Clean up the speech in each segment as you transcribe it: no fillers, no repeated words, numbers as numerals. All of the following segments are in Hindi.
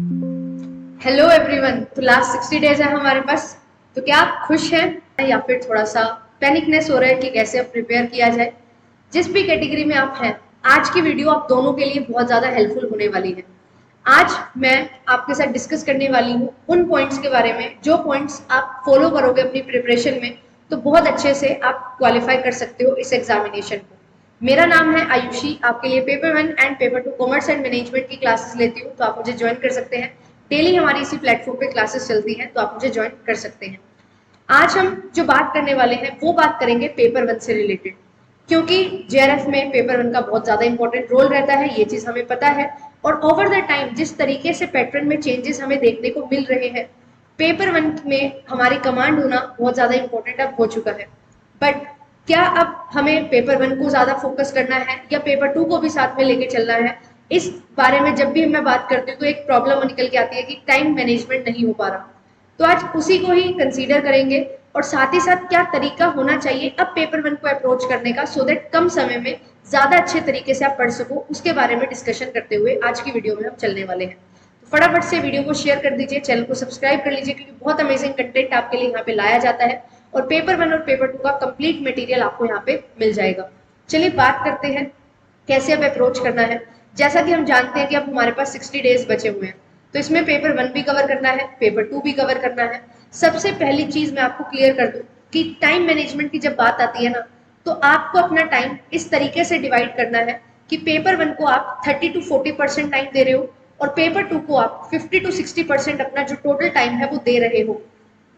Hello everyone. तो लास्ट 60 डेज है हमारे पास। तो क्या आप खुश हैं या फिर थोड़ा सा पैनिकनेस हो रहा है कि कैसे अब प्रिपेयर किया जाए? जिस भी कैटेगरी में आप हैं, आज की वीडियो आप दोनों के लिए बहुत ज़्यादा हेल्पफुल होने वाली है। आज मैं आपके साथ डिस्कस करने वाली हूँ उन पॉइंट्स के बारे में जो पॉइंट्स आप फॉलो करोगे अपनी प्रिपरेशन में तो बहुत अच्छे से आप क्वालिफाई कर सकते हो इस एग्जामिनेशन को। मेरा नाम है आयुषी, आपके लिए paper 1 and paper 2 commerce and management की क्लासेस लेती हूँ, तो आप मुझे ज्वाइन कर सकते हैं। डेली हमारी इसी प्लेटफॉर्म पे क्लासेस चलती हैं, तो आप मुझे ज्वाइन कर सकते हैं। आज हम जो बात करने वाले हैं वो बात करेंगे पेपर 1 से रिलेटेड, क्योंकि जेआरएफ में पेपर 1 का बहुत ज़्यादा इंपॉर्टेंट रोल रहता है, ये चीज़ हमें पता है। और ओवर द टाइम जिस तरीके से पैटर्न में चेंजेस हमें देखने को मिल रहे हैं, पेपर 1 में हमारी कमांड होना बहुत ज़्यादा इंपॉर्टेंट अब हो चुका है। बट क्या अब हमें पेपर 1 को ज़्यादा फोकस करना है या पेपर 2 को भी साथ में लेके चलना है? इस बारे में जब भी मैं बात करती हूँ तो एक प्रॉब्लम निकल के आती है कि टाइम मैनेजमेंट नहीं हो पा रहा। तो आज उसी को ही कंसीडर करेंगे और साथ ही साथ क्या तरीका होना चाहिए अब पेपर 1 को अप्रोच करने का, सो दैट कम समय में ज्यादा अच्छे तरीके से आप पढ़ सको, उसके बारे में डिस्कशन करते हुए आज की वीडियो में हम चलने वाले हैं। तो फटाफट से वीडियो को शेयर कर दीजिए, चैनल को सब्सक्राइब कर लीजिए, क्योंकि बहुत अमेजिंग कंटेंट आपके लिए यहाँ पे लाया जाता है और पेपर 1 और पेपर 2 का कंप्लीट मटेरियल आपको यहाँ पे मिल जाएगा। चलिए बात करते हैं कैसे अब अप्रोच करना है। जैसा कि हम जानते हैं कि अब हमारे पास 60 डेज बचे हुए हैं, तो इसमें पेपर 1 भी कवर करना है, पेपर 2 भी कवर करना है। सबसे पहली चीज मैं आपको क्लियर कर दूं कि टाइम मैनेजमेंट की जब बात आती है ना, तो आपको अपना टाइम इस तरीके से डिवाइड करना है कि पेपर 1 को आप 30 to 40% टाइम दे रहे हो और पेपर 2 को आप 50 to 60% अपना जो टोटल टाइम है वो दे रहे हो।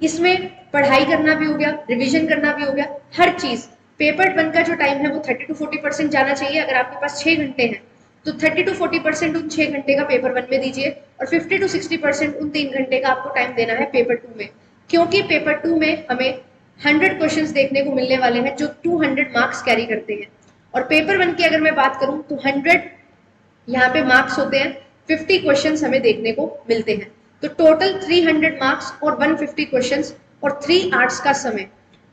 इसमें पढ़ाई करना भी हो गया, रिवीजन करना भी हो गया, हर चीज। पेपर 1 का जो टाइम है वो 30 to 40% जाना चाहिए। अगर आपके पास 6 घंटे हैं तो 30 to 40% उन 6 घंटे का पेपर 1 में दीजिए और 50 to 60% उन 3 घंटे का आपको टाइम देना है पेपर 2 में, क्योंकि पेपर 2 में हमें 100 क्वेश्चंस देखने को मिलने वाले हैं जो 200 मार्क्स कैरी करते हैं। और पेपर 1 की अगर मैं बात करूं तो 100 यहाँ पे मार्क्स होते हैं, 50 क्वेश्चंस हमें देखने को मिलते हैं। तो टोटल 300 मार्क्स और 150 क्वेश्चंस और 3 आवर्स का समय।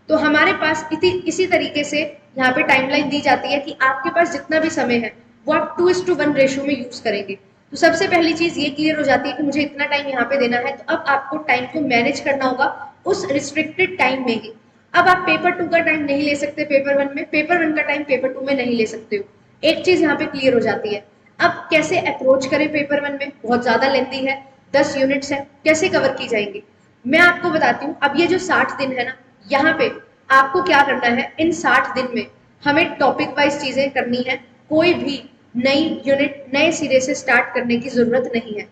तो हमारे पास इसी तरीके से यहाँ पे टाइमलाइन दी जाती है कि आपके पास जितना भी समय है वो आप 2:1 रेशियो में यूज करेंगे। तो सबसे पहली चीज ये क्लियर हो जाती है कि मुझे इतना टाइम यहाँ पे देना है, तो अब आपको टाइम को मैनेज करना होगा उस रिस्ट्रिक्टेड टाइम में ही। अब आप पेपर 2 का टाइम नहीं ले सकते पेपर 1 में, पेपर 1 का टाइम पेपर 2 में नहीं ले सकते हो। एक चीज यहाँ पे क्लियर हो जाती है। अब कैसे अप्रोच करें पेपर 1 में? बहुत ज्यादा लेंथी है, 10 यूनिट्स है, कैसे कवर की जाएंगी मैं आपको बताती हूँ। अब ये जो 60 दिन है ना, यहाँ पे आपको क्या करना है, इन 60 दिन में हमें टॉपिक वाइज चीजें करनी है। कोई भी नई यूनिट नए सिरे से स्टार्ट करने की जरूरत नहीं है।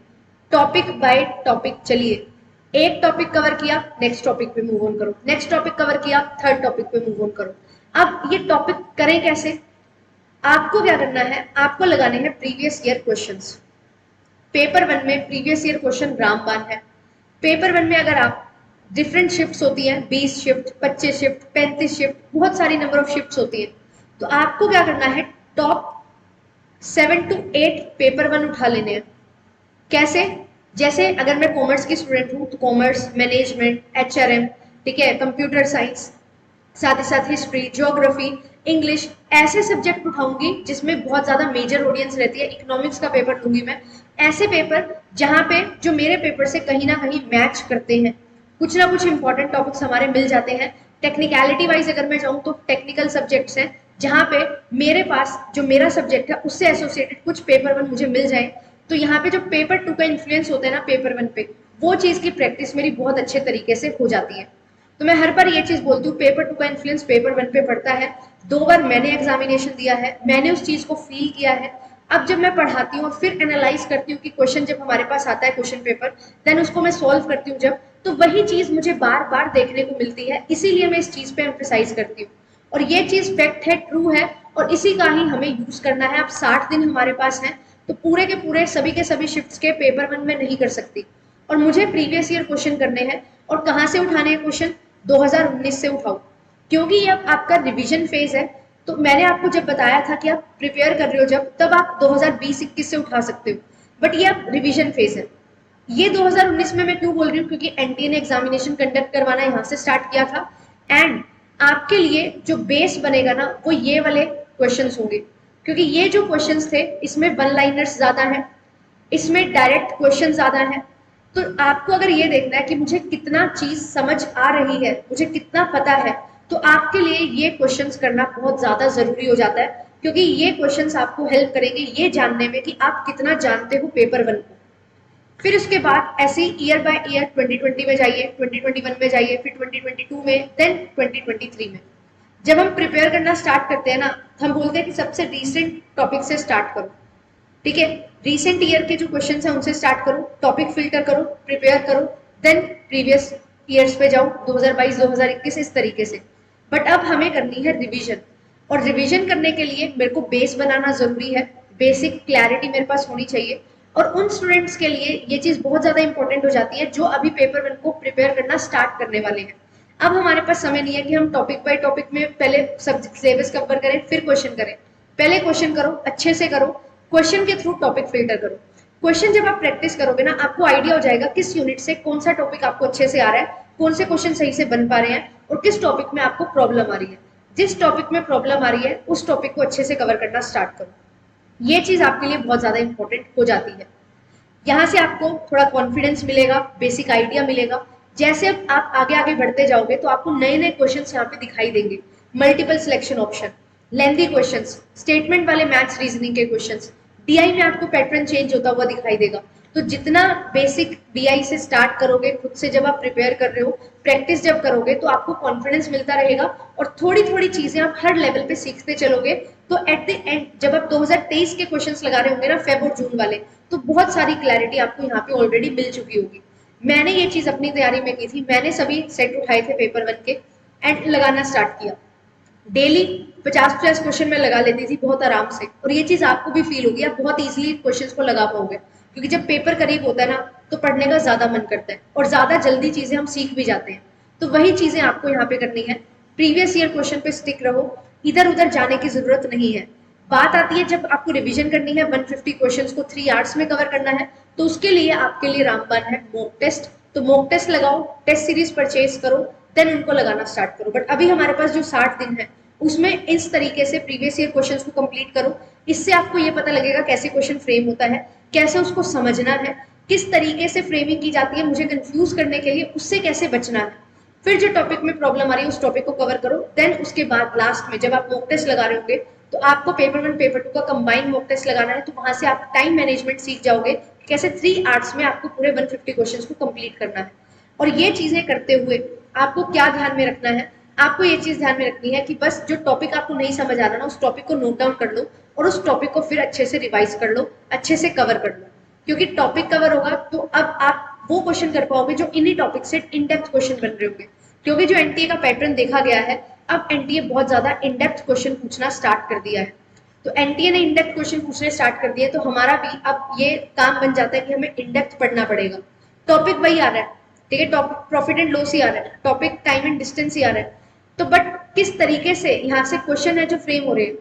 टॉपिक बाय टॉपिक चलिए, एक टॉपिक कवर किया, नेक्स्ट टॉपिक पे मूव ऑन करो, नेक्स्ट टॉपिक कवर किया, थर्ड टॉपिक पे मूव ऑन करो। अब ये टॉपिक करें कैसे? आपको क्या करना है, आपको लगाने हैं प्रीवियस ईयर क्वेश्चंस। पेपर 1 में प्रीवियस ईयर क्वेश्चन रामबाण है। पेपर 1 में अगर आप डिफरेंट शिफ्ट्स होती हैं, 20 शिफ्ट, 25 शिफ्ट, 35 शिफ्ट, बहुत सारी नंबर ऑफ शिफ्ट्स होती हैं। तो आपको क्या करना है, टॉप 7 to 8 पेपर 1 उठा लेने हैं। कैसे? जैसे अगर मैं कॉमर्स की स्टूडेंट हूँ तो कॉमर्स, मैनेजमेंट, एचआरएम, ठीक है, कंप्यूटर साइंस, साथ ही साथ हिस्ट्री, ज्योग्राफी, इंग्लिश, ऐसे सब्जेक्ट उठाऊंगी जिसमें बहुत ज्यादा मेजर ऑडियंस रहती है। इकोनॉमिक्स का पेपर लूंगी मैं, ऐसे पेपर जहां पे जो मेरे पेपर से कहीं ना कहीं मैच करते हैं। कुछ ना कुछ इंपॉर्टेंट टॉपिक्स हमारे मिल जाते हैं। टेक्निकलिटी वाइज अगर मैं जाऊँ तो टेक्निकल सब्जेक्ट्स हैं जहां पे मेरे पास जो मेरा सब्जेक्ट है उससे एसोसिएटेड कुछ पेपर 1 मुझे मिल जाए। तो यहाँ पे जो पेपर 2 का इन्फ्लुएंस होता है ना पेपर 1 पे, वो चीज की प्रैक्टिस मेरी बहुत अच्छे तरीके से हो जाती है। तो मैं हर बार ये चीज बोलती हूँ, पेपर 2 का इन्फ्लुएंस पेपर 1 पे पड़ता है। 2 बार मैंने एग्जामिनेशन दिया है, मैंने उस चीज को फील किया है। अब जब मैं पढ़ाती हूँ और फिर एनालाइज करती हूँ कि क्वेश्चन जब हमारे पास आता है क्वेश्चन पेपर, देन उसको मैं सॉल्व करती हूँ जब, तो वही चीज मुझे बार बार देखने को मिलती है। इसीलिए मैं इस चीज पे एम्फेसाइज करती हूँ और ये चीज फैक्ट है, ट्रू है, और इसी का ही हमें यूज करना है। अब 60 दिन हमारे पास है, तो पूरे के पूरे सभी के सभी शिफ्ट्स के पेपर 1 में नहीं कर सकती और मुझे प्रीवियस ईयर क्वेश्चन करने हैं। और कहाँ से उठाने हैं क्वेश्चन? 2019 से उठाओ, क्योंकि ये अब आपका रिवीजन फेज है। तो मैंने आपको जब बताया था कि आप प्रिपेयर कर रहे हो जब, तब आप 2020-21 से उठा सकते हो, बट ये अब रिवीजन फेज है। ये 2019 में मैं क्यों बोल रही हूँ, क्योंकि एनटीए ने एग्जामिनेशन कंडक्ट करवाना यहाँ से स्टार्ट किया था। एंड आपके लिए जो बेस बनेगा ना, वो ये वाले क्वेश्चंस होंगे, क्योंकि ये जो क्वेश्चंस थे इसमें वन लाइनर्स ज्यादा है, इसमें डायरेक्ट क्वेश्चन ज्यादा है। तो आपको अगर ये देखना है कि मुझे कितना चीज समझ आ रही है, मुझे कितना पता है, तो आपके लिए ये क्वेश्चंस करना बहुत ज्यादा जरूरी हो जाता है, क्योंकि ये क्वेश्चंस आपको हेल्प करेंगे ये जानने में कि आप कितना जानते हो पेपर वन को। फिर उसके बाद ऐसे ही ईयर बाय ईयर 2020 में जाइए, 2021 में जाइए, फिर 2022 में, देन 2023 में। जब हम प्रिपेयर करना स्टार्ट करते हैं ना, हम बोलते हैं कि सबसे रीसेंट टॉपिक से स्टार्ट करो। ठीक है, रीसेंट ईयर के जो क्वेश्चन है उनसे स्टार्ट करो, टॉपिक फिल्टर करो, प्रिपेयर करो, देन प्रीवियस ईयर्स पे जाओ, 2022 2021 इस तरीके से। बट अब हमें करनी है रिवीजन, और रिवीजन करने के लिए मेरे को बेस बनाना जरूरी है, बेसिक क्लैरिटी मेरे पास होनी चाहिए। और उन स्टूडेंट्स के लिए ये चीज बहुत ज्यादा इंपॉर्टेंट हो जाती है जो अभी पेपर वन को प्रिपेयर करना स्टार्ट करने वाले हैं। अब हमारे पास समय नहीं है कि हम टॉपिक बाय टॉपिक में पहले सब सिलेबस कवर करें फिर क्वेश्चन करें। पहले क्वेश्चन करो, अच्छे से करो, क्वेश्चन के थ्रू टॉपिक फिल्टर करो। क्वेश्चन जब आप प्रैक्टिस करोगे ना, आपको आइडिया हो जाएगा किस यूनिट से कौन सा टॉपिक आपको अच्छे से आ रहा है, कौन से क्वेश्चन सही से बन पा रहे हैं, और किस टॉपिक में आपको प्रॉब्लम आ रही है। जिस टॉपिक में प्रॉब्लम आ रही है उस टॉपिक को अच्छे से कवर करना स्टार्ट करो। ये चीज आपके लिए बहुत ज्यादा इंपॉर्टेंट हो जाती है। यहाँ से आपको थोड़ा कॉन्फिडेंस मिलेगा, बेसिक आइडिया मिलेगा। जैसे अब आप आगे आगे बढ़ते जाओगे तो आपको नए नए क्वेश्चन यहाँ पे दिखाई देंगे, multiple selection option, lengthy questions, statement वाले मैथ्स रीजनिंग के क्वेश्चंस, डीआई में आपको पैटर्न चेंज होता हुआ दिखाई देगा। तो जितना बेसिक डीआई से स्टार्ट करोगे खुद से, जब आप प्रिपेयर कर रहे हो, प्रैक्टिस जब करोगे, तो आपको कॉन्फिडेंस मिलता रहेगा और थोड़ी थोड़ी चीजें आप हर लेवल पे सीखते चलोगे। तो एट द एंड जब आप 2023 के क्वेश्चंस लगा रहे होंगे ना, फेब और जून वाले, तो बहुत सारी क्लैरिटी आपको यहाँ पे ऑलरेडी मिल चुकी होगी। मैंने ये चीज अपनी तैयारी में की थी, मैंने सभी सेट उठाए थे पेपर वन के एंड लगाना स्टार्ट किया। डेली 50-50 क्वेश्चन में लगा लेती थी बहुत आराम से, और ये चीज आपको भी फील होगी, आप बहुत इजीली क्वेश्चंस को लगा पाओगे, क्योंकि जब पेपर करीब होता है ना तो पढ़ने का ज्यादा मन करता है और ज्यादा जल्दी चीजें हम सीख भी जाते हैं। तो वही चीजें आपको यहाँ पे करनी है, प्रीवियस ईयर क्वेश्चन पे स्टिक रहो, इधर उधर जाने की जरूरत नहीं है। बात आती है जब आपको रिवीजन करनी है, 150 क्वेश्चंस को 3 आवर्स में कवर करना है, तो उसके लिए आपके लिए रामबाण है मॉक टेस्ट। तो मॉक टेस्ट लगाओ, टेस्ट सीरीज परचेज करो, देन उनको लगाना स्टार्ट करो। बट अभी हमारे पास जो 60 दिन है उसमें इस तरीके से प्रीवियस ईयर क्वेश्चंस को कंप्लीट करो। इससे आपको ये पता लगेगा कैसे क्वेश्चन फ्रेम होता है, कैसे उसको समझना है, किस तरीके से फ्रेमिंग की जाती है मुझे कंफ्यूज करने के लिए, उससे कैसे बचना है। फिर जो टॉपिक में प्रॉब्लम आ रही है उस टॉपिक को कवर करो, देन उसके बाद लास्ट में जब आप मॉक टेस्ट लगा रहे होंगे, तो आपको पेपर वन पेपर टू का कंबाइंड मॉक टेस्ट लगाना है। तो वहां से आप टाइम मैनेजमेंट सीख जाओगे, कैसे 3 आवर्स में आपको पूरे 150 क्वेश्चंस को कंप्लीट करना है। और ये चीजें करते हुए आपको क्या ध्यान में रखना है, आपको ये चीज ध्यान में रखनी है कि बस जो टॉपिक आपको नहीं समझ आ रहा ना, उस टॉपिक को नोट डाउन कर लो और उस टॉपिक को फिर अच्छे से रिवाइज कर लो, अच्छे से कवर कर लो। क्योंकि टॉपिक कवर होगा तो अब आप वो क्वेश्चन कर पाओगे जो इन्हीं टॉपिक से इन डेप्थ क्वेश्चन बन रहे होंगे। क्योंकि जो एनटीए का पैटर्न देखा गया है, अब एनटीए बहुत ज्यादा इन डेप्थ क्वेश्चन पूछना स्टार्ट कर दिया है। तो एनटीए ने इन डेप्थ क्वेश्चन पूछने स्टार्ट कर दिए, तो हमारा भी अब ये काम बन जाता है कि हमें इन डेप्थ पढ़ना पड़ेगा। टॉपिक वही आ रहा है, ठीक है, टॉपिक प्रॉफिट एंड लॉस ही आ रहा है, टॉपिक टाइम एंड डिस्टेंस ही आ रहा है, तो बट किस तरीके से यहाँ से क्वेश्चन है जो फ्रेम हो रहे हैं।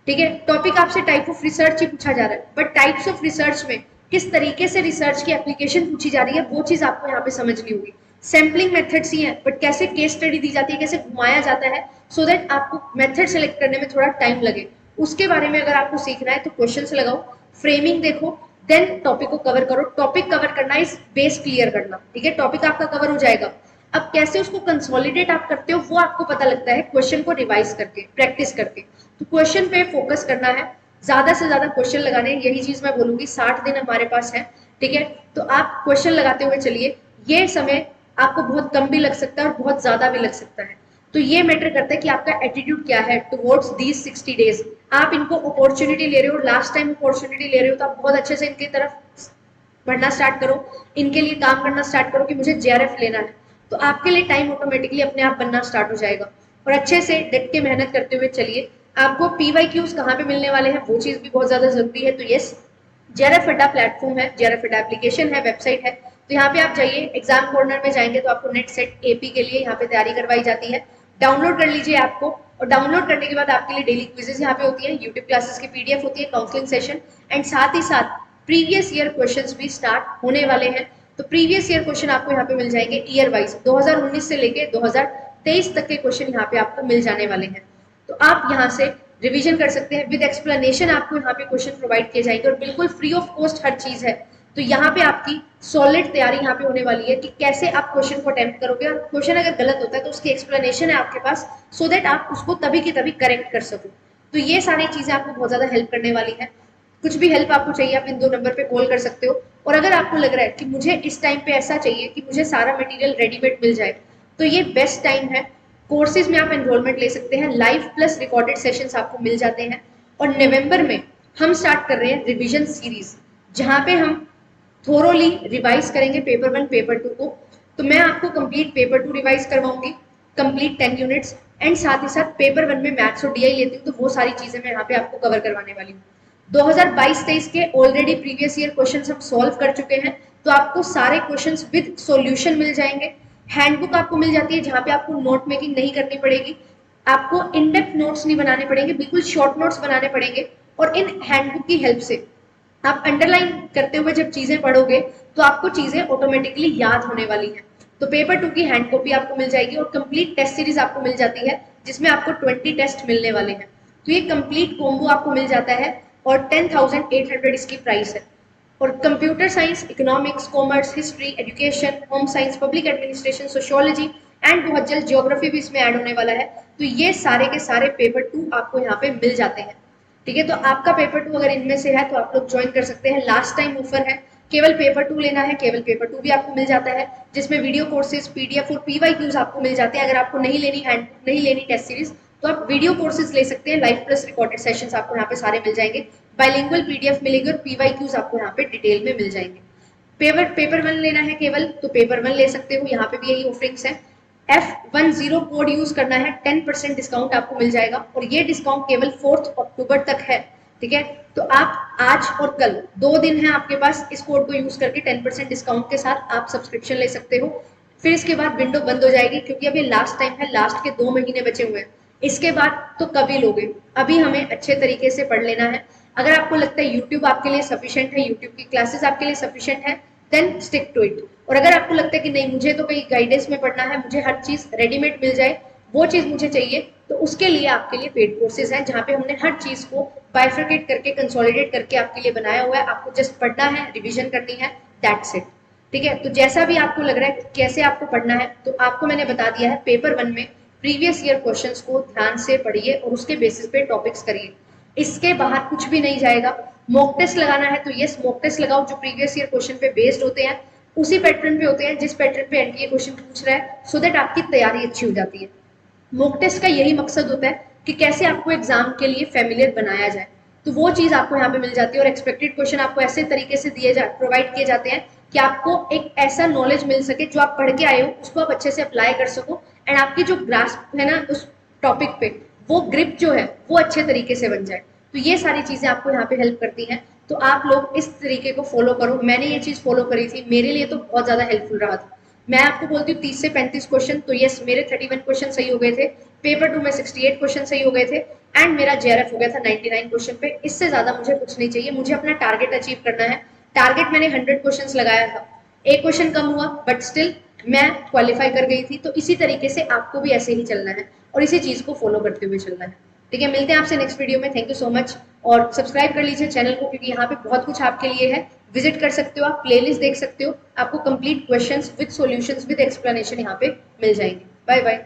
ठीक है, टॉपिक आपसे टाइप ऑफ रिसर्च ही पूछा जा रहा है, बट टाइप्स ऑफ रिसर्च में किस तरीके से रिसर्च की एप्लीकेशन पूछी जा रही है, वो चीज आपको यहाँ पे समझनी होगी। सैम्पलिंग मेथड्स ही है, बट कैसे केस स्टडी दी जाती है, कैसे घुमाया जाता है, सो दैट आपको मेथड सेलेक्ट करने में थोड़ा टाइम लगे, उसके बारे में अगर आपको सीखना है तो क्वेश्चन लगाओ, फ्रेमिंग देखो, देन टॉपिक को कवर करो। टॉपिक कवर करना इज बेस क्लियर करना, ठीक है, टॉपिक आपका कवर हो जाएगा। अब कैसे उसको कंसोलिडेट आप करते हो वो आपको पता लगता है क्वेश्चन को रिवाइज करके, प्रैक्टिस करके। तो क्वेश्चन पे फोकस करना है, ज्यादा से ज्यादा क्वेश्चन लगाने, यही चीज मैं बोलूंगी। 60 दिन हमारे पास है, ठीक है, तो आप क्वेश्चन लगाते हुए चलिए। ये समय आपको बहुत कम भी लग सकता है और बहुत ज्यादा भी लग सकता है, तो ये मैटर करता है कि आपका एटीट्यूड क्या है टुवर्ड्स दीज 60 डेज। आप इनको अपॉर्चुनिटी ले रहे हो, लास्ट टाइम अपॉर्चुनिटी ले रहे हो, तो आप बहुत अच्छे से इनकी तरफ बढ़ना स्टार्ट करो, इनके लिए काम करना स्टार्ट करो कि मुझे जेआरएफ लेना है। तो आपके लिए टाइम ऑटोमेटिकली अपने आप बनना स्टार्ट हो जाएगा। और अच्छे से डट के मेहनत करते हुए चलिए। आपको पीवाईक्यूज कहाँ पे मिलने वाले हैं वो चीज भी बहुत ज्यादा जरूरी है। तो यस, जेआरएफ अड्डा प्लेटफॉर्म है, जेआरएफ अड्डा एप्लीकेशन है, वेबसाइट है, तो यहाँ पे आप जाइए। एग्जाम कॉर्नर में जाएंगे तो आपको नेट सेट एपी के लिए यहाँ पे तैयारी करवाई जाती है। डाउनलोड कर लीजिए ऐप को, और डाउनलोड करने के बाद आपके लिए डेली क्विजेस यहाँ पे होती है, यूट्यूब क्लासेस की पीडीएफ होती है, काउंसलिंग सेशन, एंड साथ ही साथ प्रीवियस ईयर क्वेश्चंस भी स्टार्ट होने वाले हैं। तो प्रीवियस ईयर क्वेश्चन आपको यहाँ पे मिल जाएंगे ईयर वाइज, 2019 से लेके 2023 तक के क्वेश्चन यहाँ पे आपको मिल जाने वाले हैं। तो आप यहाँ से रिवीजन कर सकते हैं, विद एक्सप्लेनेशन आपको यहाँ पे क्वेश्चन प्रोवाइड किए जाएंगे, और बिल्कुल फ्री ऑफ कॉस्ट हर चीज है। तो यहाँ पे आपकी सॉलिड तैयारी यहाँ पे होने वाली है कि कैसे आप क्वेश्चन को अटेम्प्ट करोगे, और क्वेश्चन अगर गलत होता है तो उसकी एक्सप्लेनेशन है आपके पास, सो दैट आप उसको तभी की तभी करेक्ट कर सको। तो ये सारी चीजें आपको बहुत ज्यादा हेल्प करने वाली है। कुछ भी हेल्प आपको चाहिए आप इन 2 नंबर पे कॉल कर सकते हो। और अगर आपको लग रहा है कि मुझे इस टाइम पे ऐसा चाहिए कि मुझे सारा मटेरियल रेडीमेड मिल जाए, तो ये बेस्ट टाइम है। कोर्सेज में आप एनरोलमेंट ले सकते हैं, लाइव प्लस रिकॉर्डेड सेशंस आपको मिल जाते हैं। और नवंबर में हम स्टार्ट कर रहे हैं रिवीजन सीरीज, जहां पे हम थोरोली रिवाइज करेंगे पेपर 1 पेपर 2 को। तो मैं आपको कंप्लीट पेपर 2 रिवाइज करवाऊंगी, कंप्लीट 10 यूनिट्स, एंड साथ ही साथ पेपर 1 में मैथ्स और डीआई लेती हूँ, तो वो सारी चीजें मैं यहाँ पे आपको कवर करवाने वाली हूँ। 2022-23 के ऑलरेडी प्रीवियस ईयर क्वेश्चंस हम सॉल्व कर चुके हैं, तो आपको सारे क्वेश्चंस विद सॉल्यूशन मिल जाएंगे। हैंडबुक आपको मिल जाती है, जहां पे आपको नोट मेकिंग नहीं करनी पड़ेगी, आपको इन डेप्थ नोट्स नहीं बनाने पड़ेंगे, बिल्कुल शॉर्ट नोट्स बनाने पड़ेंगे। और इन हैंडबुक की हेल्प से आप अंडरलाइन करते हुए जब चीजें पढ़ोगे तो आपको चीजें ऑटोमेटिकली याद होने वाली है। तो पेपर 2 की हैंड कॉपी आपको मिल जाएगी, और कंप्लीट टेस्ट सीरीज आपको मिल जाती है, जिसमें आपको 20 टेस्ट मिलने वाले हैं। तो ये कंप्लीट कॉम्बो आपको मिल जाता है, और 10,800 इसकी प्राइस है। और computer science, economics, commerce, history, education, home science, public administration, sociology and बहुत जल्द जियोग्राफी भी इसमें ऐड होने वाला है। तो ये सारे के सारे पेपर 2 आपको यहाँ पे मिल जाते हैं। ठीक है, तो आपका पेपर 2 अगर इनमें से है तो आप लोग ज्वाइन कर सकते हैं। लास्ट टाइम ऑफर है, केवल पेपर 2 लेना है, केवल पेपर 2 भी आपको मिल जाता है, जिसमें वीडियो कोर्सेज, पीडीएफ और पीवाईक्यूज आपको मिल जाते हैं। अगर आपको नहीं लेनी हैंड नहीं लेनी टेस्ट सीरीज, तो आप वीडियो कोर्सेज ले सकते हैं, लाइव प्लस रिकॉर्डेड सेशंस आपको यहाँ पे सारे मिल जाएंगे, बाइलिंगुअल पीडीएफ मिलेगी, और पीवाईक्यूज आपको यहाँ पे डिटेल में मिल जाएंगे। पेपर 1 लेना है केवल, तो पेपर 1 ले सकते हो, यहाँ पे भी यही ऑफरिंग्स है। F10 कोड यूज करना है, 10% डिस्काउंट आपको मिल जाएगा, और ये डिस्काउंट केवल 4 अक्टूबर तक है। ठीक है, तो आप आज और कल 2 दिन है आपके पास, इस कोड को यूज करके 10% डिस्काउंट के साथ आप सब्सक्रिप्शन ले सकते हो। फिर इसके बाद विंडो बंद हो जाएगी, क्योंकि अभी लास्ट टाइम है, लास्ट के 2 महीने बचे हुए हैं। इसके बाद तो कभी लोगे, अभी हमें अच्छे तरीके से पढ़ लेना है। अगर आपको लगता है यूट्यूब आपके लिए सफिशिएंट है, यूट्यूब की क्लासेस आपके लिए सफिशिएंट है, देन स्टिक टू इट। और अगर आपको लगता है कि नहीं, मुझे तो कहीं गाइडेंस में पढ़ना है, मुझे हर चीज रेडीमेड मिल जाए, वो चीज मुझे चाहिए, तो उसके लिए आपके लिए पेड कोर्सेज हैं, जहाँ पे हमने हर चीज को बाइफर्केट करके, कंसोलिडेट करके आपके लिए बनाया हुआ है। आपको जस्ट पढ़ना है, रिविजन करनी है, दैट्स इट। ठीक है, तो जैसा भी आपको लग रहा है कैसे आपको पढ़ना है, तो आपको मैंने बता दिया है। पेपर 1 में प्रीवियस ईयर क्वेश्चंस को ध्यान से पढ़िए और उसके बेसिस पे टॉपिक्स करिए, इसके बाहर कुछ भी नहीं जाएगा। मॉक टेस्ट लगाना है तो यस, मॉक टेस्ट लगाओ, जो प्रीवियस ईयर क्वेश्चन पे बेस्ड होते हैं, उसी पैटर्न पे होते हैं जिस पैटर्न पे एनटीए क्वेश्चन पूछ रहा है, सो दैट आपकी तैयारी अच्छी हो जाती है। मॉक टेस्ट का यही मकसद होता है कि कैसे आपको एग्जाम के लिए फेमिलियर बनाया जाए, तो वो चीज आपको यहाँ पे मिल जाती है। और एक्सपेक्टेड क्वेश्चन आपको ऐसे तरीके से प्रोवाइड किए जाते हैं कि आपको एक ऐसा नॉलेज मिल सके, जो आप पढ़ के आए हो उसको आप अच्छे से अप्लाई कर सको, एंड आपकी जो ग्रास्प है ना उस टॉपिक पे, वो ग्रिप जो है वो अच्छे तरीके से बन जाए। तो ये सारी चीजें आपको यहाँ पे हेल्प करती हैं। तो आप लोग इस तरीके को फॉलो करो। मैंने ये चीज फॉलो करी थी, मेरे लिए तो बहुत ज्यादा हेल्पफुल रहा था। मैं आपको बोलती हूँ 30 से 35 क्वेश्चन, तो यस मेरे 31 क्वेश्चन सही हो गए थे, पेपर 2 में 68 क्वेश्चन सही हो गए थे, एंड मेरा जेआरएफ हो गया था 99 क्वेश्चन पे। इससे ज्यादा मुझे कुछ नहीं चाहिए, मुझे अपना टारगेट अचीव करना है। टारगेट मैंने 100 क्वेश्चन लगाया था, एक क्वेश्चन कम हुआ, बट स्टिल मैं क्वालिफाई कर गई थी। तो इसी तरीके से आपको भी ऐसे ही चलना है, और इसी चीज को फॉलो करते हुए चलना है। ठीक है, मिलते हैं आपसे नेक्स्ट वीडियो में। थैंक यू सो मच, और सब्सक्राइब कर लीजिए चैनल को, क्योंकि यहाँ पे बहुत कुछ आपके लिए है। विजिट कर सकते हो, आप प्लेलिस्ट देख सकते हो, आपको complete questions with solutions with explanation यहाँ पे मिल जाएंगे। Bye bye.